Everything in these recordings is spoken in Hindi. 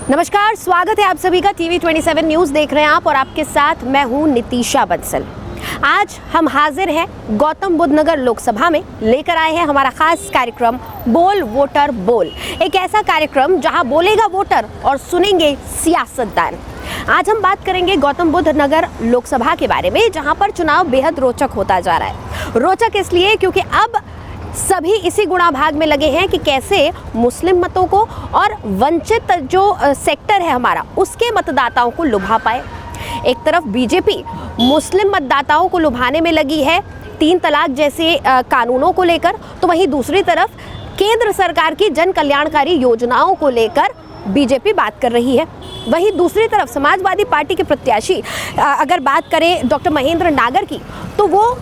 नमस्कार, स्वागत है आप सभी का। टीवी 27 न्यूज़ देख रहे हैं आप और आपके साथ मैं हूं नितिशा बंसल। आज हम हाजिर हैं गौतम बुद्ध नगर लोकसभा में, लेकर आए हैं हमारा खास कार्यक्रम बोल वोटर बोल। एक ऐसा कार्यक्रम जहां बोलेगा वोटर और सुनेंगे सियासतदान। आज हम बात करेंगे गौतम बुद्ध नगर लोकसभा के बारे में, जहां पर चुनाव बेहद रोचक होता जा रहा है। रोचक इसलिए क्योंकि अब सभी इसी गुणाभाग में लगे हैं कि कैसे मुस्लिम मतों को और वंचित जो सेक्टर है हमारा, उसके मतदाताओं को लुभा पाए। एक तरफ बीजेपी मुस्लिम मतदाताओं को लुभाने में लगी है 3 तलाक जैसे कानूनों को लेकर, तो वहीं दूसरी तरफ केंद्र सरकार की जन कल्याणकारी योजनाओं को लेकर बीजेपी बात कर रही है। वहीं दूसरी तरफ समाजवादी पार्टी के प्रत्याशी अगर बात करें डॉक्टर महेंद्र नागर की, तो वो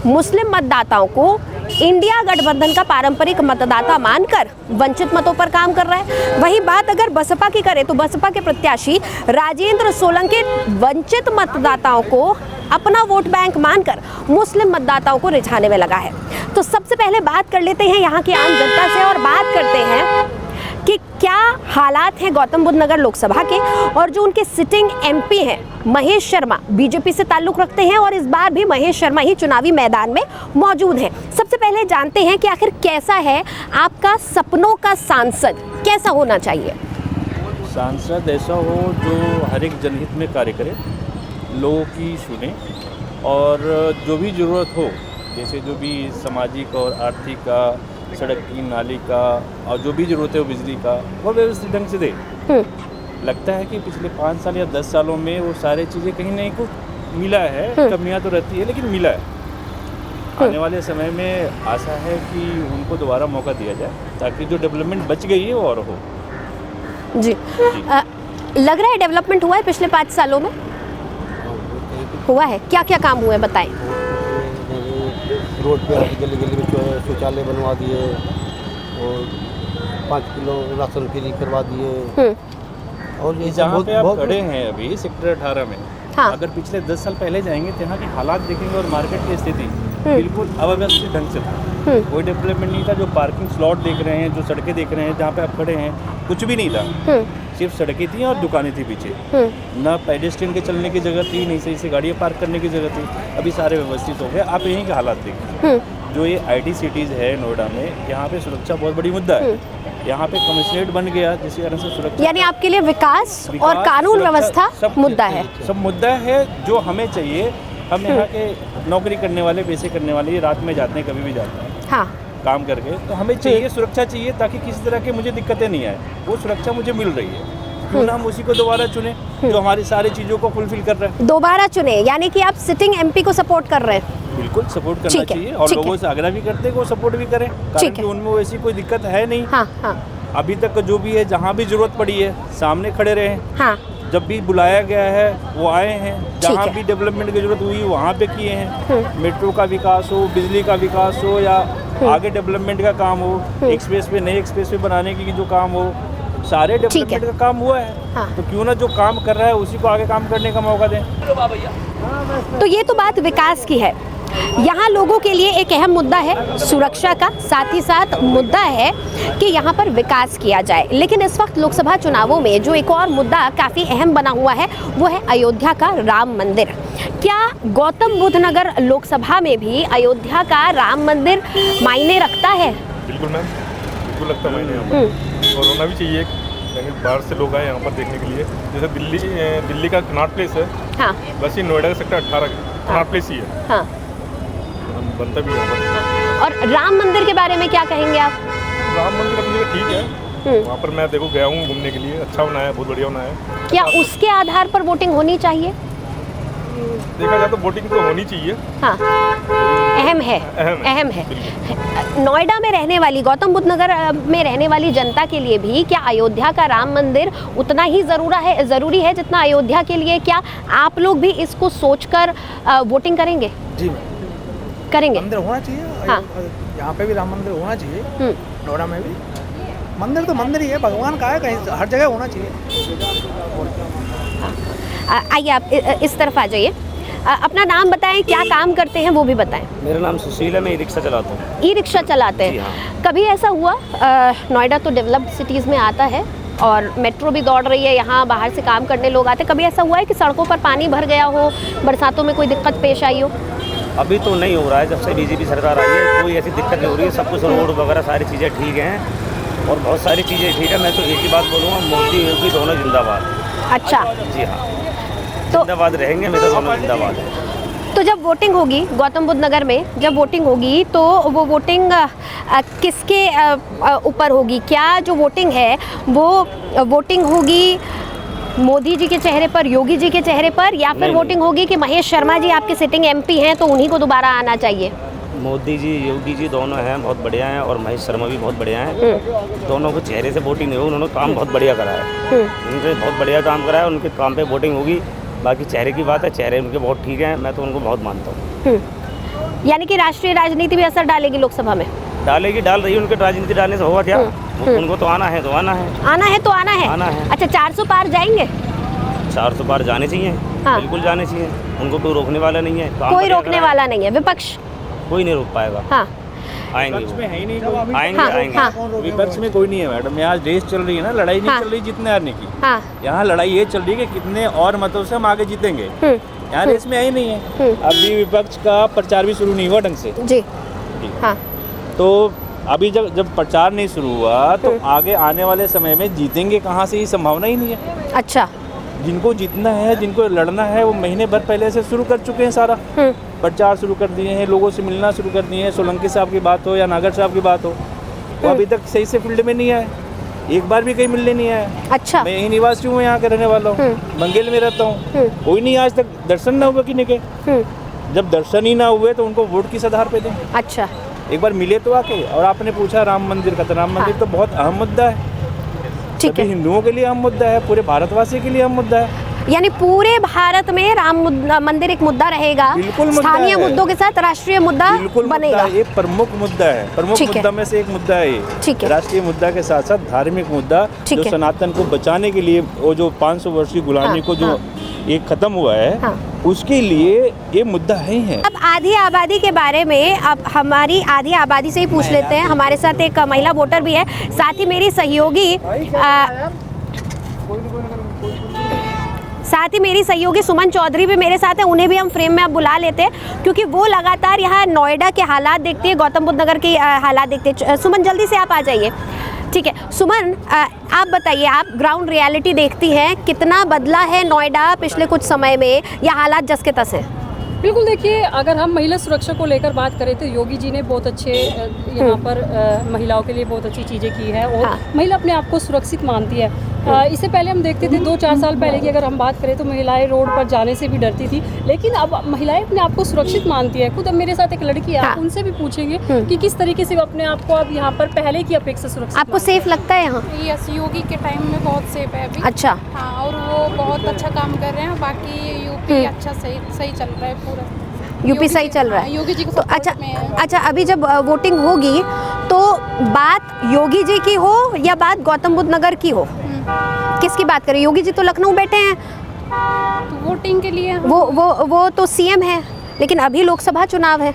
मुस्लिम मतदाताओं को इंडिया गठबंधन का पारंपरिक मतदाता मानकर वंचित मतों पर काम कर रहा है। वही बात अगर बसपा की करें तो बसपा के प्रत्याशी राजेंद्र सोलंकी वंचित मतदाताओं को अपना वोट बैंक मानकर मुस्लिम मतदाताओं को रिझाने में लगा है। तो सबसे पहले बात कर लेते हैं यहाँ की आम जनता से और बात करते हैं कि क्या हालात हैं गौतम बुद्ध नगर लोकसभा के, और जो उनके सिटिंग एमपी हैं महेश शर्मा, बीजेपी से ताल्लुक़ रखते हैं और इस बार भी महेश शर्मा ही चुनावी मैदान में मौजूद हैं। सबसे पहले जानते हैं कि आखिर कैसा है आपका सपनों का सांसद, कैसा होना चाहिए? सांसद ऐसा हो जो हर एक जनहित में कार्य करे, लोगों की सुने और जो भी ज़रूरत हो, जैसे जो भी सामाजिक और आर्थिक का, सड़क की, नाली का और जो भी ज़रूरत है वो बिजली का, वो व्यवस्थित ढंग से दे। लगता है कि पिछले 5 साल या 10 सालों में वो सारी चीज़ें कहीं नहीं कुछ मिला है। कमियां तो रहती है लेकिन मिला है। आने वाले समय में आशा है कि उनको दोबारा मौका दिया जाए ताकि जो डेवलपमेंट बच गई है वो और हो। जी, लग रहा है डेवलपमेंट हुआ है पिछले 5 सालों में? हुआ है। क्या क्या काम हुए बताएं? रोड पे गली गली में शौचालय बनवा दिए और 5 किलो राशन फ्री करवा दिए। और ये जहाँ पे आप खड़े हैं अभी सेक्टर 18 में, हाँ। अगर पिछले 10 साल पहले जाएंगे तो यहाँ की हालात देखेंगे और मार्केट की स्थिति बिल्कुल अव्यवस्थित ढंग से था। कोई डेवलपमेंट नहीं था। जो पार्किंग स्लॉट देख रहे हैं, जो सड़कें देख रहे हैं, जहाँ पे आप खड़े हैं, कुछ भी नहीं था। सिर्फ सड़कें थी और दुकानें थी पीछे। ना पेडेस्ट्रियन के चलने की जगह थी, नहीं सही से गाड़ियाँ पार्क करने की जगह थी। अभी सारे व्यवस्थित हो गए। आप यहीं के हालात देखिए। जो ये IT सिटीज़ है नोएडा में, यहाँ पे सुरक्षा बहुत बड़ी मुद्दा है। यहाँ पे कमिश्नरेट बन गया जिसकी वजह से सुरक्षा, यानी आपके लिए विकास और कानून व्यवस्था सब मुद्दा है। सब मुद्दा है जो हमें चाहिए। हम यहाँ के नौकरी करने वाले, पैसे करने वाले, रात में जाते हैं, कभी भी जाते हैं, हाँ, काम करके, तो हमें चाहिए सुरक्षा चाहिए ताकि किसी तरह की मुझे दिक्कतें नहीं आए। वो सुरक्षा मुझे मिल रही है, क्यों ना हम उसी को दोबारा चुने जो हमारी सारी चीज़ों को फुलफिल कर रहा है। दोबारा चुने यानी कि आप सिटिंग MP को सपोर्ट कर रहे हैं? बिल्कुल सपोर्ट करना चाहिए और लोगों से आग्रह भी करते हैं कि वो सपोर्ट भी करें, कारण कि उनमें वैसी कोई दिक्कत है नहीं। हाँ, हाँ। अभी तक जो भी है, जहाँ भी जरूरत पड़ी है सामने खड़े रहे। हाँ। जब भी बुलाया गया है वो आए हैं। जहाँ भी डेवलपमेंट की जरूरत हुई वहाँ पे किए हैं। मेट्रो का विकास हो, बिजली का विकास हो या आगे डेवलपमेंट का काम हो, एक्सप्रेस वे, नए एक्सप्रेस वे बनाने की जो काम हो, सारे डेवलपमेंट का काम हुआ है। हाँ। तो क्यों ना जो काम कर रहा है उसी को आगे काम करने का मौका दें। तो ये तो बात विकास की है। यहाँ लोगों के लिए एक अहम मुद्दा है सुरक्षा का, साथ ही साथ मुद्दा है कि यहाँ पर विकास किया जाए। लेकिन इस वक्त लोकसभा चुनावों में जो एक और मुद्दा काफ़ी अहम बना हुआ है वो है अयोध्या का राम मंदिर। क्या गौतम बुद्ध नगर लोकसभा में भी अयोध्या का राम मंदिर मायने रखता है? बिल्कुल मैम, बिल्कुल लगता है मायने यहाँ पर, और होना भी चाहिए। बाहर से लोग आए यहाँ पर देखने के लिए। जैसे दिल्ली का कनॉट प्लेस है, हाँ। बस ये नोएडा का सेक्टर 18 कनॉट प्लेस ही है, हाँ। बनता भी यहाँ पर। हाँ। और राम मंदिर के बारे में क्या कहेंगे आप? राम मंदिर अपनी जगह ठीक है। वहाँ पर मैं गया हूँ घूमने के लिए, अच्छा बनाया है, बहुत बढ़िया बनाया है। क्या उसके आधार पर वोटिंग होनी चाहिए? देखा जाए तो वोटिंग तो होनी चाहिए, हाँ। अहम है, अहम है। नोएडा में रहने वाली, गौतम बुद्ध नगर में रहने वाली जनता के लिए भी क्या अयोध्या का राम मंदिर उतना ही ज़रूरी है जितना अयोध्या के लिए? क्या आप लोग भी इसको सोचकर वोटिंग करेंगे? जी करेंगे। मंदिर होना चाहिए, हाँ। यहाँ पे भी राम मंदिर होना चाहिए, नोएडा में भी। मंदिर तो मंदिर ही है, भगवान का है, कहीं हर जगह होना चाहिए। आइए आप इस तरफ आ जाइए। अपना नाम बताएं, क्या काम करते हैं वो भी बताएं। मेरा नाम सुशील है, मैं ई-रिक्शा चलाता हूँ। ई-रिक्शा चलाते हैं? हाँ। कभी ऐसा हुआ, नोएडा तो डेवलप्ड सिटीज़ में आता है, और मेट्रो भी दौड़ रही है, यहाँ बाहर से काम करने लोग आते। कभी ऐसा हुआ है कि सड़कों पर पानी भर गया हो, बरसातों में कोई दिक्कत पेश आई हो? अभी तो नहीं हो रहा है, जब से बीजेपी सरकार आई है कोई ऐसी दिक्कत नहीं हो रही है, सब कुछ रोड वगैरह सारी चीज़ें ठीक हैं और बहुत सारी चीज़ें ठीक है। मैं तो एक ही बात बोलूँगा, मोदी योगी दोनों जिंदाबाद। अच्छा, जी हाँ, तो जिंदाबाद रहेंगे, मेरे दोनों जिंदाबाद है। तो जब वोटिंग होगी गौतम बुद्ध नगर में, जब वोटिंग होगी तो वो वोटिंग किसके ऊपर होगी? क्या जो वोटिंग है वो वोटिंग होगी मोदी जी के चेहरे पर, योगी जी के चेहरे पर, या फिर नहीं, वोटिंग होगी कि महेश शर्मा जी आपके सिटिंग एमपी हैं तो उन्हीं को दोबारा आना चाहिए? मोदी जी योगी जी दोनों हैं बहुत बढ़िया हैं और महेश शर्मा भी बहुत बढ़िया हैं। दोनों को चेहरे से वोटिंग नहीं होगी, उन्होंने काम बहुत बढ़िया करा है, उनसे बहुत बढ़िया काम करा है, उनके काम पे वोटिंग होगी। बाकी चेहरे की बात है, चेहरे उनके बहुत ठीक हैं, मैं तो उनको बहुत मानता हूँ। यानी कि राष्ट्रीय राजनीति भी असर डालेगी लोकसभा में? डालेगी, डाल रही है। उनके राजनीति डालने से होगा क्या? उनको तो आना है तो आना है, आना है तो आना है। आना है। अच्छा, 400 पार जाएंगे? 400 पार जाने चाहिए, हाँ। बिल्कुल जाने चाहिए, उनको कोई रोकने वाला नहीं है। काम कोई बढ़िया रोकने करा है, वाला नहीं है, विपक्ष कोई नहीं रोक पाएगा। हाँ आएंगे विपक्ष वो। में है ही नहीं कोई। आएंगे हाँ, आएंगे हाँ। विपक्ष में कोई नहीं है मैडम। यहाँ रेस चल रही है ना, लड़ाई नहीं हाँ। चल रही जीतने हारने की। हाँ। यहाँ लड़ाई ये चल रही है कि कितने और मतों से हम आगे जीतेंगे। यहाँ रेस में है ही नहीं है। अभी विपक्ष का प्रचार भी शुरू नहीं हुआ ढंग से जी। हाँ। तो अभी जब प्रचार नहीं शुरू हुआ तो आगे आने वाले समय में जीतेंगे कहाँ से, ये संभावना ही नहीं है। अच्छा, जिनको जीतना है, जिनको लड़ना है, वो महीने भर पहले से शुरू कर चुके हैं, सारा प्रचार शुरू कर दिए हैं, लोगों से मिलना शुरू कर दिए हैं। सोलंकी साहब की बात हो या नागर साहब की बात हो, वो अभी तक सही से फील्ड में नहीं आए, एक बार भी कहीं मिलने नहीं आया। अच्छा। मैं यही निवासी हूँ, यहाँ का रहने वाला हूँ, बंगेल में रहता हूँ। कोई नहीं आज तक दर्शन ना हुआ किन्हीं के। जब दर्शन ही ना हुए तो उनको वोट किस आधार पे दें? अच्छा, एक बार मिले तो आके। और आपने पूछा राम मंदिर का, तो राम मंदिर तो बहुत अहम मुद्दा है, ठीक सभी है। हिंदुओं के लिए अहम मुद्दा है, पूरे भारतवासी के लिए अहम मुद्दा है। यानी पूरे भारत में राम मंदिर एक मुद्दा रहेगा, बिल्कुल मुद्दा स्थानीय है। मुद्दों के साथ राष्ट्रीय मुद्दा बिल्कुल मुद्दा बनेगा। है, एक प्रमुख मुद्दा है, प्रमुख ठीक है। मुद्दा में से एक मुद्दा है ये। ठीक है। राष्ट्रीय मुद्दा के साथ साथ धार्मिक मुद्दा, ठीक जो है। सनातन को बचाने के लिए, वो जो 500 वर्ष की गुलामी को जो ये खत्म हुआ है, हाँ। उसके लिए ये मुद्दा ही है। अब आधी आबादी के बारे में, अब हमारी आधी आबादी से ही पूछ लेते हैं। हमारे साथ एक महिला वोटर भी है, साथ ही मेरी सहयोगी सुमन चौधरी भी मेरे साथ है। उन्हें भी हम फ्रेम में अब बुला लेते हैं क्योंकि वो लगातार यहाँ नोएडा के हालात देखती है, गौतम बुद्ध नगर के हालात देखते हैं। सुमन, जल्दी से आप आ जाइए। ठीक है सुमन, आप बताइए, आप ग्राउंड रियलिटी देखती हैं, कितना बदला है नोएडा पिछले कुछ समय में, या हालात जस के तस हैं? बिल्कुल, देखिए, अगर हम महिला सुरक्षा को लेकर बात करें तो योगी जी ने बहुत अच्छे यहाँ पर महिलाओं के लिए बहुत अच्छी चीज़ें की है और हाँ। महिला अपने आप को सुरक्षित मानती है। इससे पहले हम देखते थे 2-4 साल पहले की अगर हम बात करें तो महिलाएं रोड पर जाने से भी डरती थी, लेकिन अब महिलाएं अपने आप को सुरक्षित मानती है। खुद अब मेरे साथ एक लड़की है, हाँ। आप उनसे भी पूछेंगे कि किस तरीके से वो अपने आप को अब यहाँ पर पहले की अपेक्षा सुरक्षित आपको मानती है। सेफ लगता है यहाँ? यस, योगी के टाइम में बहुत सेफ है अभी। अच्छा। हाँ, और वो बहुत अच्छा काम कर रहे हैं। बाकी यूपी अच्छा सही चल रहा है पूरा। यूपी सही चल रहा है। योगी जी को तो support में है। अच्छा, अभी जब वोटिंग होगी तो बात योगी जी की हो या बात गौतम बुद्ध नगर की हो, किसकी बात करें? योगी जी तो लखनऊ बैठे हैं, तो वोटिंग के लिए वो तो सीएम है, लेकिन अभी लोकसभा चुनाव है।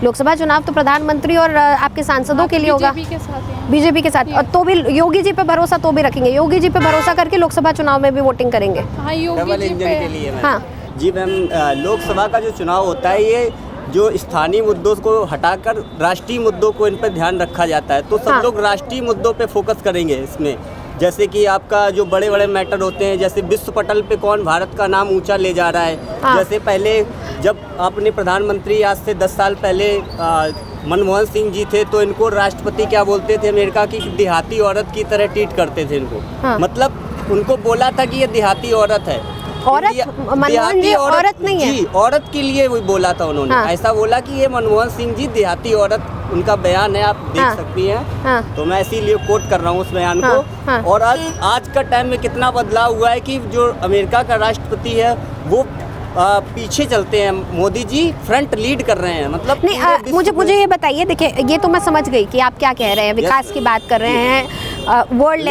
लोकसभा चुनाव तो प्रधानमंत्री और आपके सांसदों के लिए होगा, बीजेपी के साथ हैं। बीजेपी के साथ। और तो भी योगी जी पे भरोसा तो भी रखेंगे, योगी जी पे भरोसा करके लोकसभा चुनाव में भी वोटिंग करेंगे। हाँ, योगी जी पे। हाँ जी मैम, लोकसभा का जो चुनाव होता है, ये जो स्थानीय मुद्दों को हटाकर राष्ट्रीय मुद्दों को इन पर ध्यान रखा जाता है, तो सब हाँ। लोग राष्ट्रीय मुद्दों पे फोकस करेंगे इसमें। जैसे कि आपका जो बड़े बड़े मैटर होते हैं, जैसे विश्व पटल पे कौन भारत का नाम ऊंचा ले जा रहा है। हाँ। जैसे पहले जब अपने प्रधानमंत्री आज से 10 साल पहले मनमोहन सिंह जी थे, तो इनको राष्ट्रपति क्या बोलते थे अमेरिका की, देहाती औरत की तरह ट्रीट करते थे इनको। हाँ। मतलब उनको बोला था कि ये देहाती औरत है। औरत, मनमोहन जी औरत नहीं है जी, औरत के लिए वो बोला था उन्होंने। हाँ। ऐसा बोला कि ये मनमोहन सिंह जी देहाती औरत, उनका बयान है, आप देख हाँ। सकती हैं। हाँ। तो मैं इसीलिए कोट कर रहा हूँ उस बयान हाँ। को। हाँ। और आज का टाइम में कितना बदलाव हुआ है कि जो अमेरिका का राष्ट्रपति है वो पीछे चलते हैं, मोदी जी फ्रंट लीड कर रहे हैं। मतलब नहीं, पूरे विश्व मुझे में- ये बताइए, देखिए ये तो मैं समझ गई कि आप क्या कह रहे हैं, विकास की बात कर रहे हैं, वर्ल्ड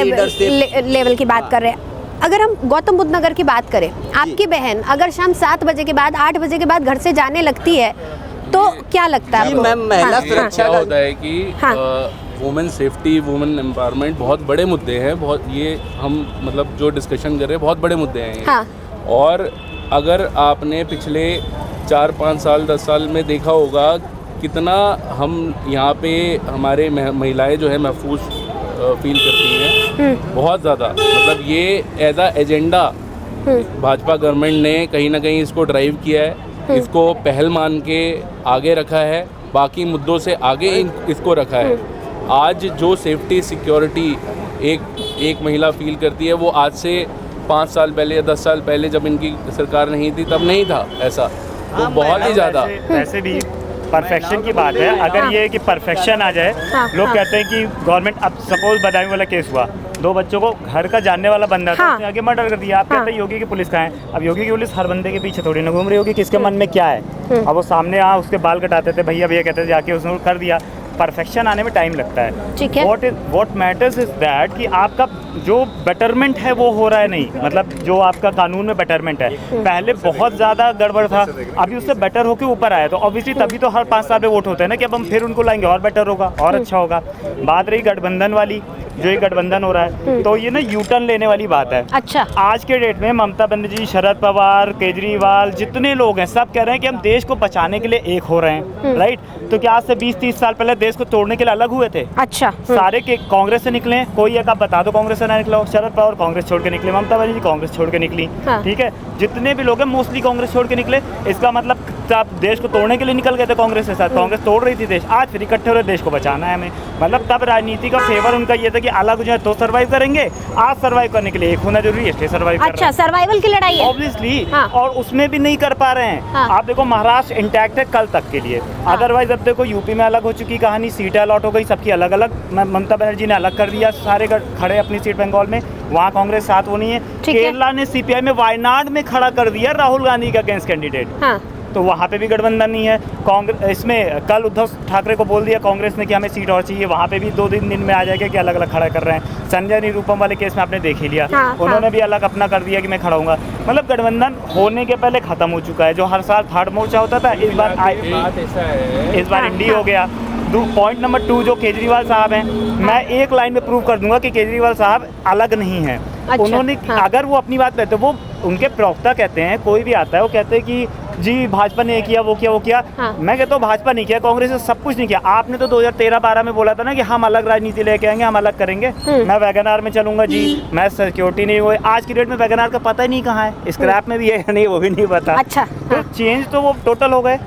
लेवल की बात कर रहे हैं। अगर हम गौतम बुद्ध नगर की बात करें, आपकी बहन अगर शाम 7 बजे के बाद, 8 बजे के बाद घर से जाने लगती है तो क्या लगता है जी आपको? मैम, महिला हाँ, सुरक्षा क्या का होता है कि हाँ। वुमेन सेफ्टी, वुमेन एम्पावरमेंट बहुत बड़े मुद्दे हैं। बहुत ये हम मतलब जो डिस्कशन कर रहे हैं बहुत बड़े मुद्दे हैं ये। हाँ। और अगर आपने पिछले 4-5 साल 10 साल में देखा होगा कितना हम यहाँ पे हमारे महिलाएं जो है महफूज फील करती हैं, बहुत ज़्यादा। मतलब ये as a agenda Bhajpa government ने कहीं ना कहीं इसको ड्राइव किया है, इसको पहल मान के आगे रखा है, बाकी मुद्दों से आगे इसको रखा है। आज जो सेफ्टी सिक्योरिटी एक महिला फील करती है वो आज से 5 साल पहले या 10 साल पहले जब इनकी सरकार नहीं थी तब नहीं था ऐसा। तो बहुत ही ज़्यादा वैसे भी परफेक्शन की बात है। अगर ये कि परफेक्शन आ जाए, लोग कहते हैं कि गवर्नमेंट, अब सपोज बदायूं वाला केस हुआ, 2 बच्चों को घर का जानने वाला बंदा था, उसने आगे मर्डर कर दिया। आप कहते हैं योगी की पुलिस कहाँ है? अब योगी की पुलिस हर बंदे के पीछे थोड़ी ना घूम रही होगी, किसके मन में क्या है। अब वो सामने उसके बाल कटाते थे, भैया भैया कहते थे, जाके उसने कर दिया। परफेक्शन आने में टाइम लगता है। ठीक है। व्हाट मैटर्स इज दैट कि आपका जो बेटरमेंट है वो हो रहा है नहीं, मतलब जो आपका कानून में बेटरमेंट है, पहले बहुत ज़्यादा गड़बड़ था, अभी उससे बेटर होकर ऊपर आया। तो ऑब्वियसली तभी तो हर 5 साल में वोट होते हैं ना कि अब हम फिर उनको लाएंगे और बेटर होगा और अच्छा होगा। बात रही गठबंधन वाली, जो ये गठबंधन हो रहा है, तो ये ना यू टर्न लेने वाली बात है। अच्छा। आज के डेट में ममता बनर्जी, शरद पवार, केजरीवाल, जितने लोग हैं सब कह रहे हैं कि हम देश को बचाने के लिए एक हो रहे हैं, राइट। तो क्या आज से 20-30 साल पहले देश को तोड़ने के लिए अलग हुए थे? अच्छा। सारे के कांग्रेस से निकले, कोई एक आप बता दो कांग्रेस से ना निकला हो। शरद पवार कांग्रेस छोड़ के निकले, ममता बनर्जी कांग्रेस छोड़ के निकली, ठीक है। जितने भी लोग हैं मोस्टली कांग्रेस छोड़ के निकले। इसका मतलब आप देश को तोड़ने के लिए निकल गए थे कांग्रेस के साथ, कांग्रेस तोड़ रही थी देश, आज फिर इकट्ठे हो रहे देश को बचाना है हमें। मतलब तब राजनीति का फेवर उनका ये था कि अलग जो है तो सर्वाइव करेंगे, आज सर्वाइव करने के लिए एक होना जरूरी है, इसलिए सर्वाइव कर रहे हैं। अच्छा, सर्वाइवल की लड़ाई है ऑब्वियसली। और उसमें भी नहीं कर पा रहे हैं। आप देखो महाराष्ट्र इंटैक्ट है कल तक के लिए, अदरवाइज अब देखो यूपी में अलग हो चुकी कहानी, सीटें अलॉट हो गई सबकी अलग अलग। ममता बनर्जी ने अलग कर दिया, सारे खड़े अपनी सीट बंगाल में, वहाँ कांग्रेस साथ वो नहीं है। केरला ने सीपीआई में वायनाड में खड़ा कर दिया राहुल गांधी का अगेंस्ट कैंडिडेट, तो वहाँ पे भी गठबंधन नहीं है। कांग्रेस इसमें कल उद्धव ठाकरे को बोल दिया कांग्रेस ने कि हमें सीट और चाहिए, वहाँ पे भी 2 दिन में आ जाएगा कि अलग अलग खड़ा कर रहे हैं। संजय निरुपम वाले केस में आपने देख ही लिया, उन्होंने भी अलग अपना कर दिया कि मैं खड़ा हूँगा। मतलब गठबंधन होने के पहले खत्म हो चुका है। जो हर साल थर्ड मोर्चा होता था, इस बार इंडी हो गया। पॉइंट नंबर 2 जो केजरीवाल साहब हैं, मैं एक लाइन में प्रूव कर दूंगा कि केजरीवाल साहब अलग नहीं हैं। अच्छा, उन्होंने अगर वो अपनी बात कहते, वो उनके प्रवक्ता कहते हैं, कोई भी आता है वो कहते हैं कि जी भाजपा ने किया वो किया। मैं कहता हूँ भाजपा नहीं किया, कांग्रेस ने सब कुछ नहीं किया। आपने तो 2013-12 में बोला था ना कि हम अलग राजनीति लेके आएंगे, हम अलग करेंगे, मैं वैगनार में चलूंगा जी, मैं सिक्योरिटी नहीं हुई। आज की डेट में वैगनार का पता ही नहीं कहाँ है, स्क्रैप में भी है नहीं, वो भी नहीं पता। अच्छा। तो चेंज तो वो टोटल हो गए।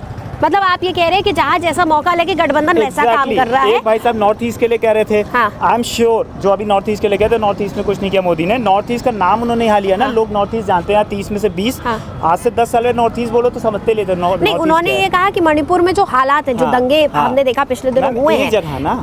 मतलब आप ये कह रहे हैं कि जहाँ जैसा मौका लेके गठबंधन वैसा काम कर रहा है। एक भाई साहब नॉर्थ ईस्ट के लिए कह रहे थे, आई एम श्योर जो अभी नॉर्थ ईस्ट के लिए कहते, नॉर्थ ईस्ट में कुछ नहीं किया मोदी ने। नॉर्थ ईस्ट का नाम उन्होंने यहाँ लिया ना, लोग नॉर्थ ईस्ट जानते हैं 30 में से 20। आज से 10 साल में नॉर्थ ईस्ट बोलो तो समझते लेते। नहीं, उन्होंने ये कहा कि मणिपुर में जो हालात है, जो दंगे हमने देखा पिछले दिनों हुए हैं जगह ना,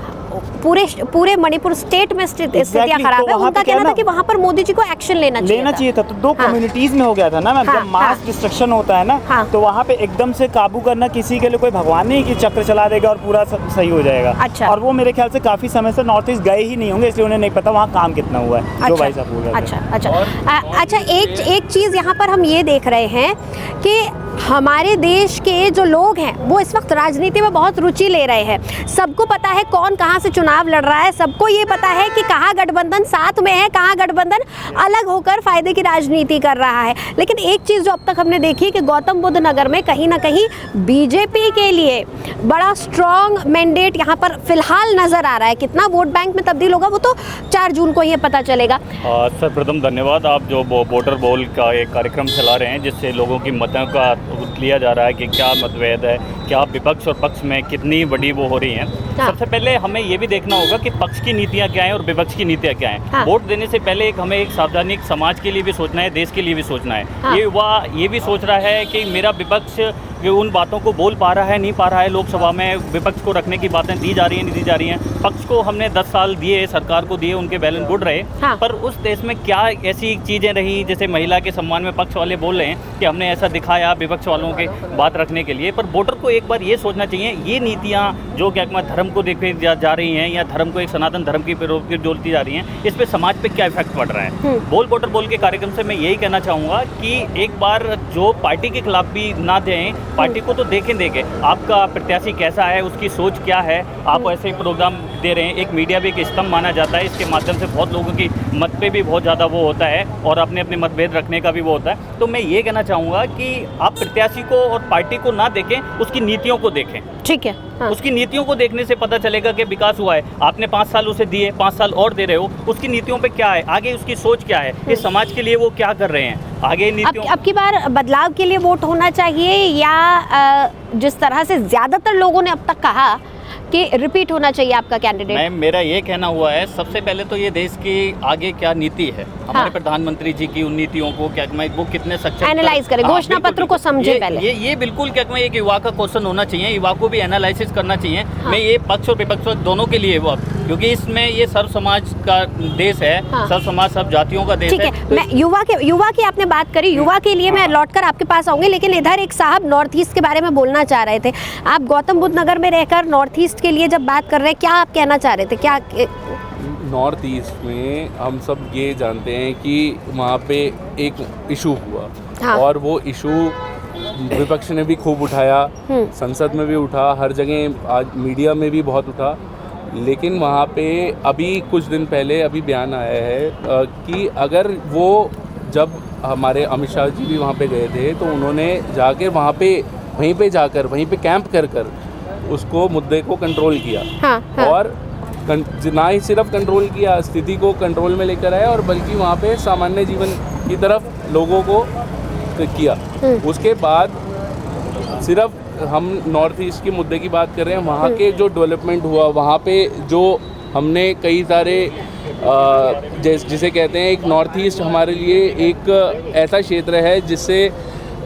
पूरे मणिपुर स्टेट में स्थितियां खराब है। उनका कहना था कि वहाँ पर मोदी जी को एक्शन लेना चाहिए था। तो 2 कम्युनिटीज में हो गया था ना मैम, जब मास डिस्ट्रक्शन होता है ना, तो वहाँ पे एकदम से काबू करना किसी के लिए कोई भगवान नहीं कि चक्र चला देगा और पूरा सही हो जाएगा। अच्छा। और वो मेरे ख्याल से काफी समय से नॉर्थ ईस्ट गए ही नहीं होंगे, इसलिए उन्हें नहीं पता वहाँ काम कितना हुआ है, जो भाई साहब बोल रहे थे। अच्छा, एक चीज यहाँ पर हम ये देख रहे हैं कि हमारे देश के जो लोग हैं वो इस वक्त राजनीति में बहुत रुचि ले रहे हैं। सबको पता है कौन कहाँ से चुनाव लड़ रहा है, सबको ये पता है कि कहाँ गठबंधन साथ में है, कहाँ गठबंधन अलग होकर फायदे की राजनीति कर रहा है। लेकिन एक चीज़ जो अब तक हमने देखी कि गौतम बुद्ध नगर में कहीं ना कहीं बीजेपी के लिए बड़ा स्ट्रॉन्ग मैंडेट यहाँ पर फिलहाल नजर आ रहा है। कितना वोट बैंक में तब्दील होगा वो तो 4 जून को ही पता चलेगा। सर्वप्रथम धन्यवाद, आप जो वोटर बोल का एक कार्यक्रम चला रहे हैं जिससे लोगों की मतों का लिया जा रहा है कि क्या मतभेद है, क्या विपक्ष और पक्ष में कितनी बड़ी वो हो रही हैं। सबसे पहले हमें ये भी देखना होगा कि पक्ष की नीतियाँ क्या हैं और विपक्ष की नीतियाँ क्या हैं। वोट देने से पहले हमें एक सार्वजनिक समाज के लिए भी सोचना है, देश के लिए भी सोचना है। ये युवा ये भी सोच रहा है कि मेरा विपक्ष उन बातों को बोल पा रहा है नहीं पा रहा है, लोकसभा में विपक्ष को रखने की बातें दी जा रही हैं नहीं दी जा रही हैं। पक्ष को हमने 10 साल दिए, सरकार को दिए, उनके बैलेंस गुड रहे, पर उस देश में क्या ऐसी चीज़ें रही जैसे महिला के सम्मान में पक्ष वाले बोल रहे हैं कि हमने ऐसा दिखाया विपक्ष वालों के बात रखने के लिए। पर वोटर को एक बार ये सोचना चाहिए, ये नीतियाँ जो क्या धर्म को देखे जा रही हैं या धर्म को एक सनातन धर्म की जोड़ती जा रही हैं, इस पर समाज पे क्या इफेक्ट पड़ रहा है। बोल वोटर बोल के कार्यक्रम से मैं यही कहना चाहूँगा कि एक बार जो पार्टी के खिलाफ भी ना दें, पार्टी को तो देखें आपका प्रत्याशी कैसा है, उसकी सोच क्या है। आप ऐसे प्रोग्राम दे रहे हैं। एक मीडिया भी एक स्तंभ माना जाता है, इसके माध्यम से बहुत लोगों की मत पे भी बहुत ज़्यादा वो होता है और अपने अपने मतभेद रखने का भी वो होता है। तो मैं ये कहना चाहूँगा कि आप प्रत्याशी को और पार्टी को ना देखें, उसकी नीतियों को देखें। ठीक है, हाँ। उसकी नीतियों को देखने से पता चलेगा कि विकास हुआ है। आपने 5 साल उसे दिए, 5 साल और दे रहे हो, उसकी नीतियों पे क्या है, आगे उसकी सोच क्या है, इस समाज के लिए वो क्या कर रहे हैं, आगे नीतियों। अब की बार बदलाव के लिए वोट होना चाहिए या जिस तरह से ज्यादातर लोगों ने अब तक कहा कि रिपीट होना चाहिए आपका कैंडिडेट? मैं मेरा ये कहना हुआ है, सबसे पहले तो ये देश की आगे क्या नीति है, हमारे प्रधानमंत्री जी की उन नीतियों को क्या वो कितने सक्षम एनालाइज करें, घोषणा पत्र को समझे पहले। ये बिल्कुल क्या एक युवा का क्वेश्चन होना चाहिए, युवा को भी एनालिसिस करना चाहिए। मैं ये पक्ष और विपक्ष दोनों के लिए वो, क्योंकि इसमें ये सर्व समाज का देश है, सर्व समाज सब जातियों का देश है। मैं युवा की आपने बात करी, युवा के लिए मैं लौटकर आपके पास आऊंगी, लेकिन इधर एक साहब नॉर्थ ईस्ट के बारे में बोलना चाह रहे थे। आप गौतम बुद्ध नगर में रहकर नॉर्थ ईस्ट के लिए जब बात कर रहे हैं, क्या आप कहना चाह रहे थे? क्या नॉर्थ ईस्ट में हम सब ये जानते हैं कि वहाँ पे एक इशू हुआ, हाँ। और वो इशू विपक्ष ने भी खूब उठाया, संसद में भी उठा, हर जगह आज मीडिया में भी बहुत उठा। लेकिन वहाँ पे अभी कुछ दिन पहले अभी बयान आया है कि अगर वो, जब हमारे अमित शाह जी भी वहाँ पे गए थे, तो उन्होंने जाके वहाँ पे वहीं पे कैंप कर उसको मुद्दे को कंट्रोल किया, हाँ। और ना ही सिर्फ कंट्रोल किया, स्थिति को कंट्रोल में लेकर आया, और बल्कि वहाँ पे सामान्य जीवन की तरफ लोगों को किया। उसके बाद सिर्फ हम नॉर्थ ईस्ट के मुद्दे की बात कर रहे हैं, वहाँ के जो डेवलपमेंट हुआ, वहाँ पे जो हमने कई सारे जिसे कहते हैं, एक नॉर्थ ईस्ट हमारे लिए एक ऐसा क्षेत्र है जिससे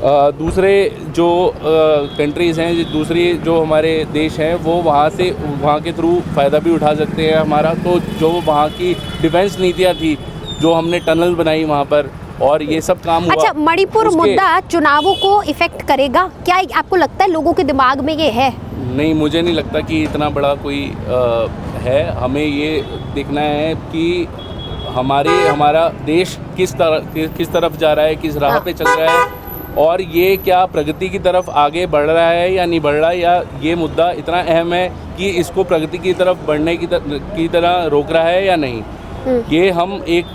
दूसरे जो कंट्रीज़ हैं, दूसरी जो हमारे देश हैं, वो वहाँ के थ्रू फ़ायदा भी उठा सकते हैं हमारा। तो जो वहाँ की डिफेंस नीतियाँ थी, जो हमने टनल बनाई वहाँ पर, और ये सब काम हुआ। अच्छा, मणिपुर मुद्दा चुनावों को इफेक्ट करेगा क्या? आपको लगता है लोगों के दिमाग में ये है? नहीं, मुझे नहीं लगता कि इतना बड़ा कोई है। हमें ये देखना है कि हमारा देश किस तरफ जा रहा है, किस राह पे चल रहा है, और ये क्या प्रगति की तरफ आगे बढ़ रहा है या नहीं बढ़ रहा है, या ये मुद्दा इतना अहम है कि इसको प्रगति की तरफ बढ़ने की तरह रोक रहा है या नहीं। ये हम एक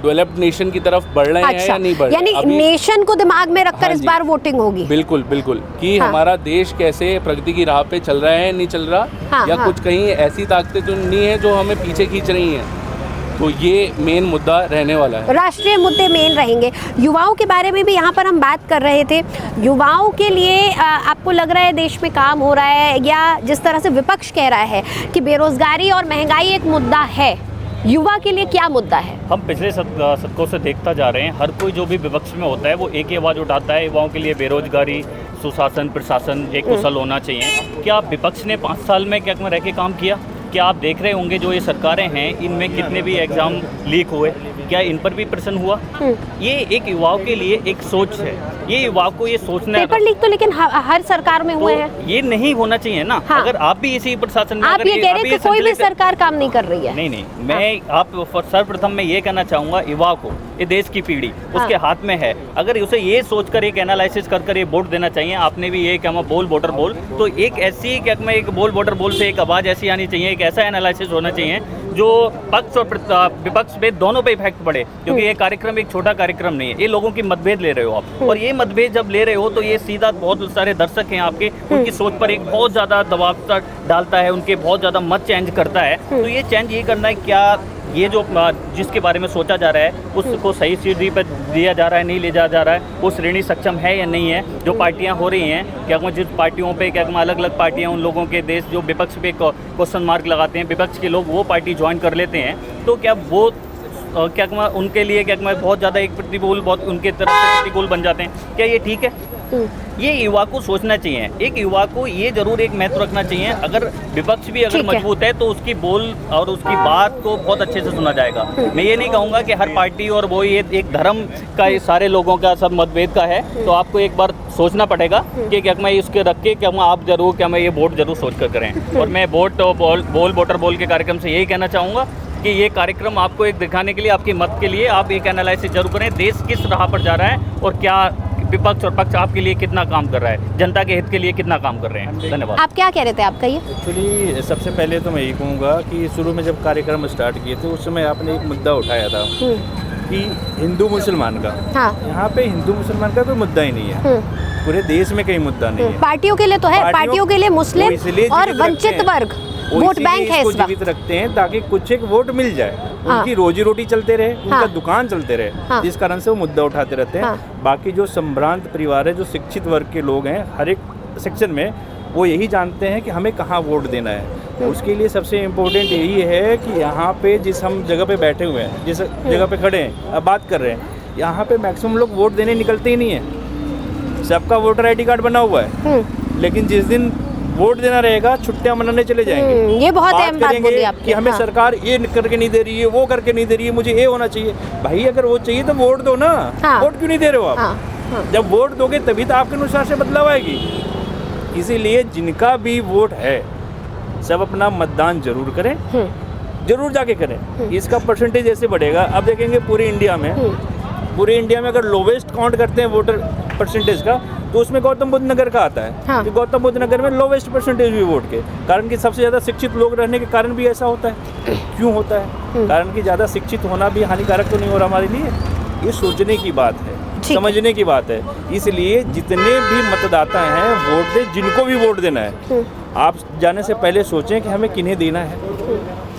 डेवलप्ड नेशन की तरफ बढ़ रहे हैं या नहीं बढ़ रहे, यानी नेशन को दिमाग में रखकर इस बार वोटिंग होगी। बिल्कुल कि हमारा देश कैसे प्रगति की राह पे चल रहा है, नहीं चल रहा, या कुछ कहीं ऐसी ताकतें तो नहीं है जो हमें पीछे खींच रही हैं। तो ये मेन मुद्दा रहने वाला है। राष्ट्रीय मुद्दे मेन रहेंगे। युवाओं के बारे में भी यहाँ पर हम बात कर रहे थे। युवाओं के लिए आपको लग रहा है देश में काम हो रहा है, या जिस तरह से विपक्ष कह रहा है कि बेरोजगारी और महंगाई एक मुद्दा है, युवा के लिए क्या मुद्दा है? हम पिछले शतकों से देखता जा रहे हैं, हर कोई जो भी विपक्ष में होता है वो एक ही आवाज़ उठाता है, युवाओं के लिए बेरोजगारी, सुशासन, प्रशासन एक कुशल होना चाहिए। क्या विपक्ष ने 5 साल में क्या रह के काम किया? क्या आप देख रहे होंगे जो ये सरकारें हैं, इनमें कितने भी एग्ज़ाम लीक हुए, क्या इन पर भी प्रश्न हुआ? ये एक युवाओं के लिए एक सोच है, ये युवाओं को ये सोचना है। पेपर लीक तो लेकिन हर सरकार में हुए हैं। ये नहीं होना चाहिए ना। हाँ। अगर आप भी इसी प्रशासन में, आप ये कह रहे हैं कि कोई भी सरकार काम नहीं कर रही है। नहीं, मैं आप सर्वप्रथम मैं ये कहना चाहूँगा, युवा को, ये देश की पीढ़ी उसके हाथ में है। अगर उसे ये सोचकर एक एनालिसिस कर ये वोट देना चाहिए। आपने भी ये क्या बोल वोटर बोल, तो एक ऐसी क्या मैं एक बोल वोटर बोल से एक आवाज़ ऐसी आनी चाहिए, एक ऐसा एनालिसिस होना चाहिए जो पक्ष और विपक्ष पे दोनों पे इफेक्ट पड़े, क्योंकि ये कार्यक्रम एक छोटा कार्यक्रम नहीं है। ये लोगों की मतभेद ले रहे हो आप, और ये मतभेद जब ले रहे हो तो ये सीधा बहुत सारे दर्शक हैं आपके, उनकी सोच पर एक बहुत ज़्यादा दबाव डालता है, उनके बहुत ज़्यादा मत चेंज करता है। तो ये चेंज ये करना है, क्या ये जो जिसके बारे में सोचा जा रहा है उसको सही सीढ़ी पर दिया जा रहा है, नहीं ले जा रहा है, वो श्रेणी सक्षम है या नहीं है। जो पार्टियां हो रही हैं, क्या जिस पार्टियों पे क्या अलग अलग पार्टियां, उन लोगों के देश जो विपक्ष पे क्वेश्चन मार्क लगाते हैं, विपक्ष के लोग वो पार्टी ज्वाइन कर लेते हैं, तो क्या वो क्या उनके लिए क्या बहुत ज़्यादा एक प्रतिकूल, बहुत उनके तरफ से प्रतिकूल बन जाते हैं? क्या ये ठीक है? ये युवा को सोचना चाहिए। एक युवा को ये जरूर एक महत्व रखना चाहिए, अगर विपक्ष भी अगर मजबूत है तो उसकी बोल और उसकी बात को बहुत अच्छे से सुना जाएगा। मैं ये नहीं कहूँगा कि हर पार्टी और वो ये एक धर्म का सारे लोगों का सब मतभेद का है, तो आपको एक बार सोचना पड़ेगा कि क्या मैं इसके रख के क्या आप जरूर क्या मैं ये वोट जरूर सोच कर करें। और मैं बोल वोटर बोल के कार्यक्रम से यही कहना चाहूँगा कि ये कार्यक्रम आपको एक दिखाने के लिए, आपकी मत के लिए आप एक एनालिसिस जरूर करें, देश किस राह पर जा रहा है और क्या विपक्ष और पक्ष आपके लिए कितना काम कर रहा है, जनता के हित के लिए कितना काम कर रहे हैं। धन्यवाद। आप क्या कह रहे थे, आप कहिए। एक्चुअली सबसे पहले तो मैं यही कहूँगा कि शुरू में जब कार्यक्रम स्टार्ट किए थे उस समय आपने एक मुद्दा उठाया था कि हिंदू मुसलमान का। हाँ। यहाँ पे हिंदू मुसलमान का कोई मुद्दा ही नहीं है, पूरे देश में कहीं मुद्दा नहीं है। पार्टियों के लिए तो है, पार्टियों के लिए मुस्लिम और वंचित वर्ग वोट बैंक है, इस जीवित रखते हैं ताकि कुछ एक वोट मिल जाए, उनकी रोजी रोटी चलते रहे, उनका दुकान चलते रहे, जिस कारण से वो मुद्दा उठाते रहते हैं। बाकी जो संभ्रांत परिवार है, जो शिक्षित वर्ग के लोग हैं, हर एक सेक्शन में वो यही जानते हैं कि हमें कहाँ वोट देना है। उसके लिए सबसे इम्पोर्टेंट यही है कि यहाँ पे जिस हम जगह पे बैठे हुए हैं, जिस जगह पे खड़े हैं, अब बात कर रहे हैं, यहाँ पे मैक्सिमम लोग वोट देने निकलते ही नहीं है। सबका वोटर ID कार्ड बना हुआ है, लेकिन जिस दिन वोट देना रहेगा छुट्टियां मनाने चले जाएंगे। ये बहुत अहम बात बोली आपने कि हमें सरकार ये करके नहीं दे रही है, वो करके नहीं दे रही है, मुझे ये होना चाहिए। भाई अगर वो चाहिए तो वोट दो ना। वोट क्यों नहीं दे रहे हो आप? जब वोट दोगे तभी तो आपके अनुसार से बदलाव आएगी। इसीलिए जिनका भी वोट है सब अपना मतदान जरूर करें, जरूर जाके करें। इसका परसेंटेज ऐसे बढ़ेगा। अब देखेंगे पूरे इंडिया में अगर लोवेस्ट काउंट करते हैं वोटर परसेंटेज का तो उसमें गौतम बुद्ध नगर का आता है। कि गौतम बुद्ध नगर में लोवेस्ट परसेंटेज भी वोट के, कारण कि सबसे ज़्यादा शिक्षित लोग रहने के कारण भी ऐसा होता है। क्यों होता है? कारण कि ज़्यादा शिक्षित होना भी हानिकारक तो नहीं हो रहा हमारे लिए। ये सोचने की बात है, समझने की बात है। इसलिए जितने भी मतदाता हैं वोट दें, जिनको भी वोट देना है। आप जाने से पहले सोचें कि हमें किन्हें देना है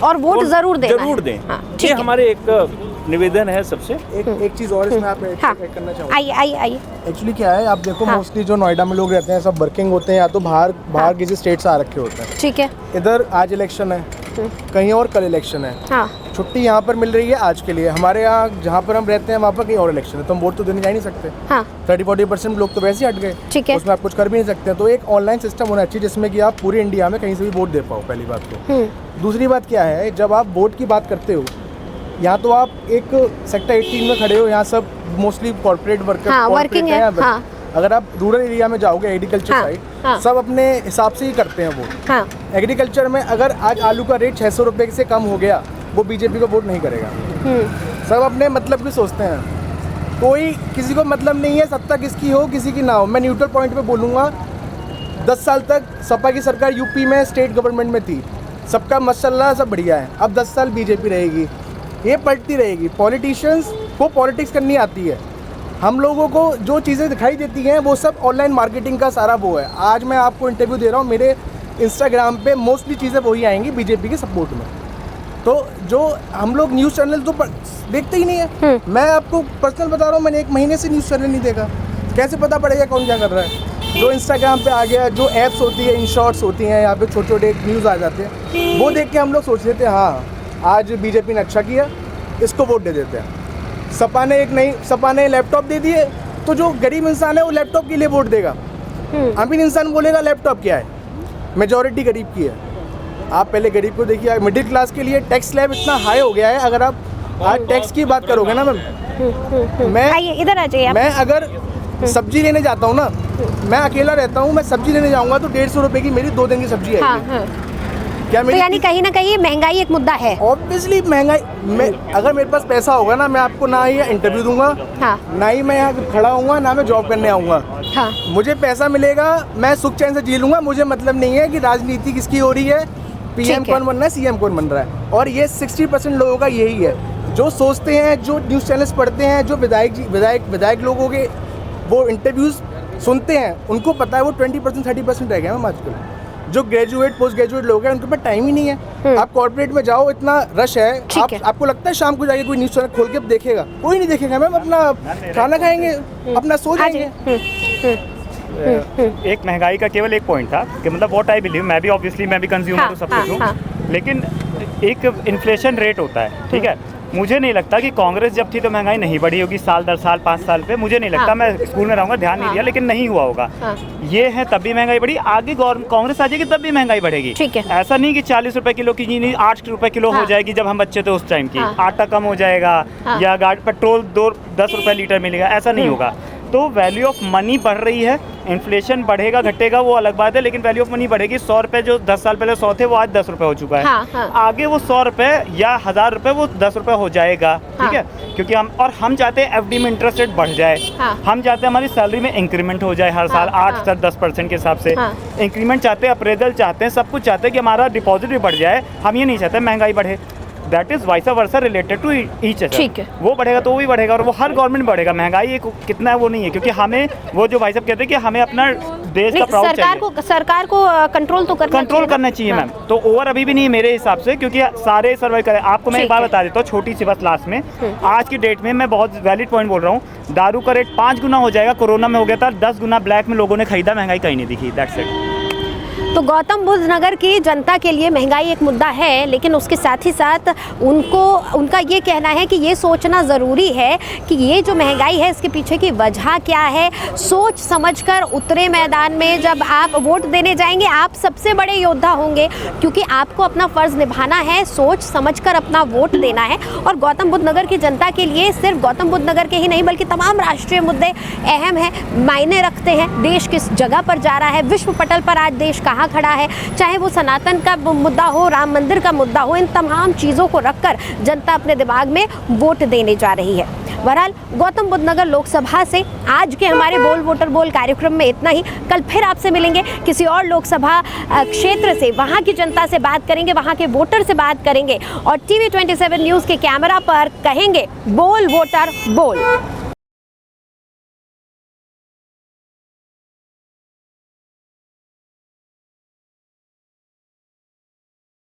और वोट जरूर दें। ये हमारे एक निवेदन है सबसे। एक चीज़ और इसमें आप ऐड करना चाहूँगा। आइए। एक्चुअली क्या है, आप देखो मोस्टली जो नोएडा में लोग रहते हैं सब वर्किंग होते हैं या तो बाहर किसी स्टेट से आ रखे होते हैं। ठीक है। इधर आज इलेक्शन है, कहीं और कल इलेक्शन है। छुट्टी यहाँ पर मिल रही है आज के लिए। हमारे यहाँ जहाँ पर हम रहते हैं वहाँ पर कहीं और इलेक्शन है, तो हम वोट तो देने जा ही नहीं सकते। 30-40% लोग तो वैसे ही हट गए। ठीक है। उसमें आप कुछ कर भी नहीं सकते। तो एक ऑनलाइन सिस्टम होना चाहिए जिसमें कि आप पूरे इंडिया में कहीं से भी वोट दे पाओ, पहली बात तो। दूसरी बात क्या है, जब आप वोट की बात करते हो, यहाँ तो आप एक सेक्टर 18 में खड़े हो, यहाँ सब मोस्टली कॉर्पोरेट वर्किंग है। अगर आप रूरल एरिया में जाओगे, एग्रीकल्चर साइड, सब अपने हिसाब से ही करते हैं वोट। एग्रीकल्चर में अगर आज आलू का रेट 600 रुपये से कम हो गया, वो बीजेपी को वोट नहीं करेगा। सब अपने मतलब की सोचते हैं, कोई किसी को मतलब नहीं है सत्ता किसकी हो किसी की ना हो। मैं न्यूट्रल पॉइंट पे बोलूँगा, 10 साल तक सपा की सरकार यूपी में स्टेट गवर्नमेंट में थी, सबका माशाल्लाह सब बढ़िया है। अब 10 साल बीजेपी रहेगी, ये पलटती रहेगी। पॉलिटिशियंस को पॉलिटिक्स करनी आती है। हम लोगों को जो चीज़ें दिखाई देती हैं वो सब ऑनलाइन मार्केटिंग का सारा वो है। आज मैं आपको इंटरव्यू दे रहा हूँ, मेरे इंस्टाग्राम पे मोस्टली चीज़ें वही आएंगी बीजेपी के सपोर्ट में। तो जो हम लोग न्यूज़ चैनल तो देखते ही नहीं है। मैं आपको पर्सनल बता रहा हूँ, मैंने 1 महीने से न्यूज़ चैनल नहीं देखा। कैसे पता पड़ेगा कौन क्या कर रहा है? जो इंस्टाग्राम पे आ गया, जो ऐप्स होती है, इन शॉर्ट्स होती हैं, यहाँ पे छोटे छोटे न्यूज़ आ जाते हैं, वो देख के हम लोग सोच लेते हैं हाँ आज बीजेपी ने अच्छा किया, इसको वोट दे देते हैं। सपा ने लैपटॉप दे दिए, तो जो गरीब इंसान है वो लैपटॉप के लिए वोट देगा। अमीर इंसान बोलेगा लैपटॉप क्या है। मेजॉरिटी गरीब की है। आप पहले गरीब को देखिए। मिडिल क्लास के लिए टैक्स स्लैब इतना हाई हो गया है। अगर आप आज टैक्स की बात करोगे ना मैम, मैं इधर आ जाइए। मैं अगर सब्जी लेने जाता हूँ ना, मैं अकेला रहता हूँ, मैं सब्जी लेने जाऊँगा तो 150 रुपये की मेरी 2 दिन की सब्जी आएगी। क्या तो यानी कहीं ना कहीं महंगाई एक मुद्दा है। ऑब्वियसली महंगाई। अगर मेरे पास पैसा होगा ना, मैं आपको ना ही इंटरव्यू दूंगा, ना ही मैं यहाँ खड़ा हूँगा, ना मैं जॉब करने आऊँगा। मुझे पैसा मिलेगा, मैं सुख चैन से जी लूँगा। मुझे मतलब नहीं है कि राजनीति किसकी हो रही है, PM कौन बन रहा है, CM कौन बन रहा है। और ये 60% लोगों का यही है, जो सोचते हैं, जो न्यूज़ चैनल्स पढ़ते हैं, जो विधायक लोगों के वो इंटरव्यूज़ सुनते हैं, उनको पता है वो 20% 30% रह गया मैम आजकल। जो ग्रेजुएट पोस्ट ग्रेजुएट लोग हैं उनके पास टाइम ही नहीं है। आप कॉर्पोरेट में जाओ, इतना रश है, आपको लगता है शाम को जाके कोई न्यूज़ चैनल खोल के देखेगा? कोई नहीं देखेगा मैम। अपना खाना खाएंगे, अपना सो जाएंगे। एक महंगाई का केवल एक पॉइंट था कि मतलब व्हाट आई बिलीव, मैं भी ऑब्वियसली मैं भी कंज्यूमर तो सब कुछ हूँ, लेकिन एक इन्फ्लेशन रेट होता है, ठीक है। मुझे नहीं लगता कि कांग्रेस जब थी तो महंगाई नहीं बढ़ी होगी साल दर साल 5 साल पे। मुझे नहीं लगता, मैं स्कूल में रहूँगा, ध्यान नहीं दिया, लेकिन नहीं हुआ होगा। ये है तब भी महंगाई बढ़ी, आगे कांग्रेस आ जाएगी तब भी महंगाई बढ़ेगी। ऐसा नहीं कि 40 रुपए किलो की चीनी 8 रुपए किलो हो जाएगी जब हम बच्चे थे उस टाइम की। आटा कम हो जाएगा या पेट्रोल 10 रुपए लीटर मिलेगा, ऐसा नहीं होगा। तो वैल्यू ऑफ मनी बढ़ रही है। इन्फ्लेशन बढ़ेगा घटेगा वो अलग बात है, लेकिन वैल्यू ऑफ मनी बढ़ेगी। 100 रुपये जो 10 साल पहले 100 थे वो आज 10 रुपये हो चुका है। हाँ। आगे वो 100 रुपये या 1000 रुपये वो 10 रुपये हो जाएगा। ठीक है, क्योंकि हम चाहते हैं एफडी में इंटरेस्ट रेट बढ़ जाए। हम चाहते हैं हमारी सैलरी में इंक्रीमेंट हो जाए हर साल 8 से 10% के हिसाब से। इंक्रीमेंट चाहते हैं, अप्रेजल चाहते हैं, सब कुछ चाहते हैं कि हमारा डिपॉजिट भी बढ़ जाए। हम ये नहीं चाहते महंगाई बढ़े। That is vice versa related to each other. ठीक है, वो बढ़ेगा तो वो भी बढ़ेगा, और वो हर गवर्नमेंट बढ़ेगा। महंगाई कितना है वो नहीं है, क्योंकि हमें वो जो भाई साहब कहते हैं कि हमें अपना देश का प्राउड चाहिए। सरकार को कंट्रोल तो करना चाहिए मैम। तो ओवर अभी भी नहीं है मेरे हिसाब से, क्योंकि सारे सर्वाइव करें। आपको मैं एक बात बता देता हूँ छोटी सी बस लास्ट में। आज की डेट में मैं बहुत वैलिड पॉइंट बोल रहा हूँ, दारू का रेट 5 गुना हो जाएगा। कोरोना में हो गया था 10 गुना ब्लैक में लोगों ने खरीदा, महंगाई कहीं नहीं दिखी। That's it. तो गौतम बुद्ध नगर की जनता के लिए महंगाई एक मुद्दा है, लेकिन उसके साथ ही साथ उनका ये कहना है कि ये सोचना ज़रूरी है कि ये जो महंगाई है इसके पीछे की वजह क्या है। सोच समझकर उतरे मैदान में। जब आप वोट देने जाएंगे आप सबसे बड़े योद्धा होंगे, क्योंकि आपको अपना फ़र्ज़ निभाना है, सोच समझकर अपना वोट देना है। और गौतम बुद्ध नगर की जनता के लिए सिर्फ गौतम बुद्ध नगर के ही नहीं बल्कि तमाम राष्ट्रीय मुद्दे अहम हैं, मायने रखते हैं। देश किस जगह पर जा रहा है, विश्व पटल पर आज देश कहाँ खड़ा है, चाहे वो सनातन का मुद्दा हो, राम मंदिर का मुद्दा हो, इन तमाम चीज़ों को रखकर जनता अपने दिमाग में वोट देने जा रही है। बहरहाल गौतम बुद्ध नगर लोकसभा से आज के हमारे बोल वोटर बोल कार्यक्रम में इतना ही। कल फिर आपसे मिलेंगे किसी और लोकसभा क्षेत्र से, वहाँ की जनता से बात करेंगे, वहाँ के वोटर से बात करेंगे और TV 27 न्यूज़ के कैमरा पर कहेंगे बोल वोटर बोल।